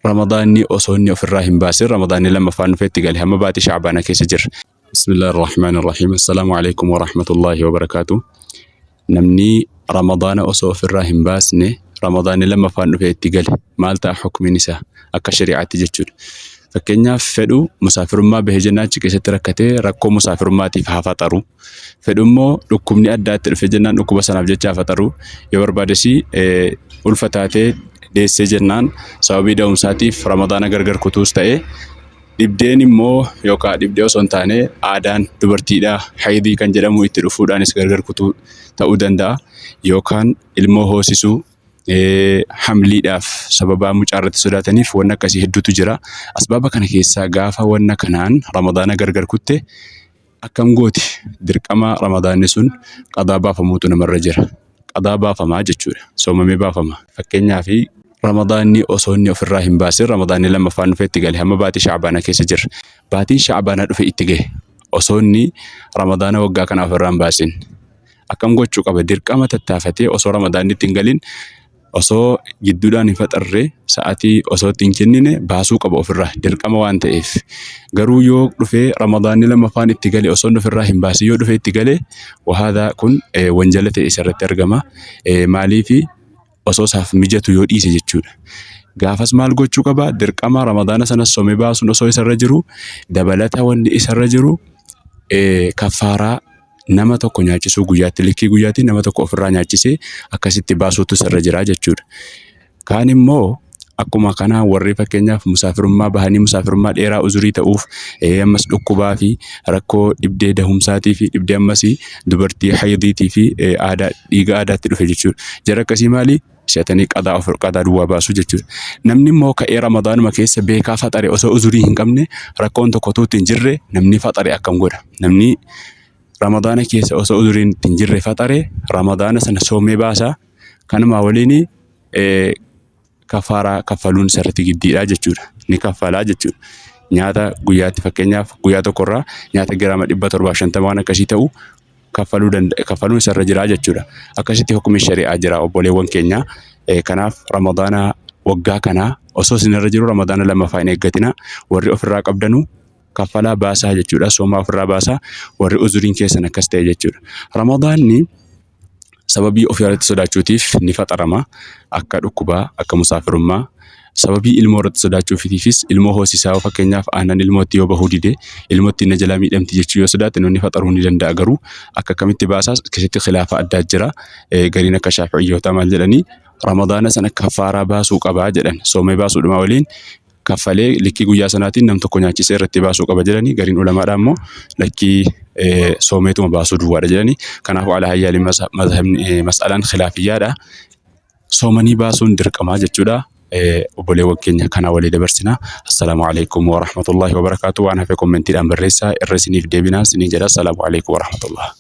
رمضاني أصوني في الراهن باسر رمضاني لما فانو في تقال هم باتي شعبانا كيس جر. بسم الله الرحمن الرحيم. السلام عليكم ورحمة الله وبركاته. نمني رمضان أصو في الراهن باسني رمضاني لما فانو في تقال مالتا حكم نساء أكا شريعة جتشور. فكينيا فدو مسافر ما بهجنات كيس تركته ركو مسافر ما تفها فطرو فدو مو ركومني أدات الفجنان ركوب سنة بجتشا فطرو يوربادسي ulfataatee deessee jennaan sababii da'umsaatiif ramadaana gargar kutuus ta'e dhibdeen immoo yookaan dhibdee osoo hin taane aadaan dubartiidhaa haydii kan jedhamu itti dhufuudhaanis gargar kutuu ta'uu danda'a yookaan ilmoo hoosisuu hamliidhaaf sababaa mucaarratti sodaataniif wanna akkasii hedduutu jira. Asbaaba kana keessaa gaafa wanna kanaan ramadaana gargar kutte akkam gooti dirqama ramadaanni sun qadaa baafamuutu namarra jira. Qadaa baafamaa jechuudha. Soomamee baafama. Fakkeenyaaf ramadaanni osoo inni ofirraa hin baasin ramadaanni lammaffaan dhufee itti gale hamma baatii sha'abaanaa keessa jirra. Baatiin sha'abaanaa dhufe itti gahe osoo inni ramadaana waggaa kana ofirraa hin baasin akkam gochuu qaba dirqama tattaafatee osoo ramadaanni itti hin galin osoo gidduudhaan hin faxarree sa'aatii osoo itti hin kennine baasuu qaba ofirraa dirqama waan ta'eef. Garuu yoo dhufee ramadaanni lammaffaan itti gale osoo ofirraa hin baasin yoo dhufee itti gale wahaadaa kun wanjala ta'e isarratti argama. Maaliifi osoo isaaf mijatu yoo dhiise jechuudha. Gaafas maal gochuu qaba dirqama ramadaana sanas soomee baasuun osoo isarra jiru dabalata wanni isarra jiru kaffaaraa nama tokko nyaachisuu guyyaatti likkii guyyaatti nama tokko ofirraa nyaachisee akkasitti baasuutu isarra jira jechuudha. Kaan immoo akkuma kanaa warri fakkeenyaaf musaafirummaa bahanii musaafirummaa dheeraa uzurii ta'uuf ammas dhukkubaa fi rakkoo dhibdee dahumsaatii fi dhibdee ammasii dubartii haydiitii fi dhiiga aadaatti dhufe jechuudha. Jara akkasii maali? Seetanii qadaa duwwaa baasu jechuudha. Namni immoo ka'ee ramadaanuma keessa beekaa faxare osoo uzurii hin qabne rakkoon tokko tuutti hin jirre namni faxare akkam godha? Namni ramadaana keessa osoo uzuriin hin jirre faxare ramadaana sana soomee baasa kanuma waliin kaffaaraa kaffaluun isarratti giddiidha jechuudha. Ni kaffalaa jechuudha. Nyaata guyyaatti fakkeenyaaf guyyaa tokkorraa nyaata giraama 750 waan akkasii ta'u kaffaluun isarra jira jechuudha. Akkasitti hukumni shari'aa jira obboleewwan keenya. Kanaaf ramadaana waggaa kanaa osoo isinirra jiru ramadaana lammaffaa hin eeggatina. Warri ofirraa qabdanu kaffalaa baasaa jechuudha. Soomaa ofirraa baasaa warri uzuriin keessan akkas ta'e jechuudha. Ramadaanni sababii ofirratti sodaachuutiif ni faxarama akka dhukkubaa akka musaafirummaa sababii ilmoo irratti sodaachuutiifis ilmoo hoosisaa fakkeenyaaf aannan ilmootti yoo bahuu dide ilmootti na jalaa miidhamti jechuu yoo sodaate inni faxaruu ni danda'a. Garuu akka kamitti baasaas keessatti khilaafa addaa jira. Gariin akka shaafi'iyyoota maal jedhanii ramadaana sana kaffaaraa baasuu qabaa jedhan soomee baasuudhuma waliin kaffalee likkii guyyaa sanaatiin nam tokko nyaachisee irratti baasuu qaba jedhanii gariin ulamaadhaa immoo lakkii soomeetuma baasuu duwwaadha jedhanii. Kanaaf ala hayyaaliin mas'alaan khilaafiyyaadha. Soomanii baasuun dirqamaa jechuudha. Obboleewwan keenya kana walii dabarsinaa. Assalaamu alaikum wa rahmatullahi wa barakaatu. Waan hafe kommentiidhaan barreessaa irra isiniif deebinaa isinii jedha. Assalaamu alaikum wa rahmatullah.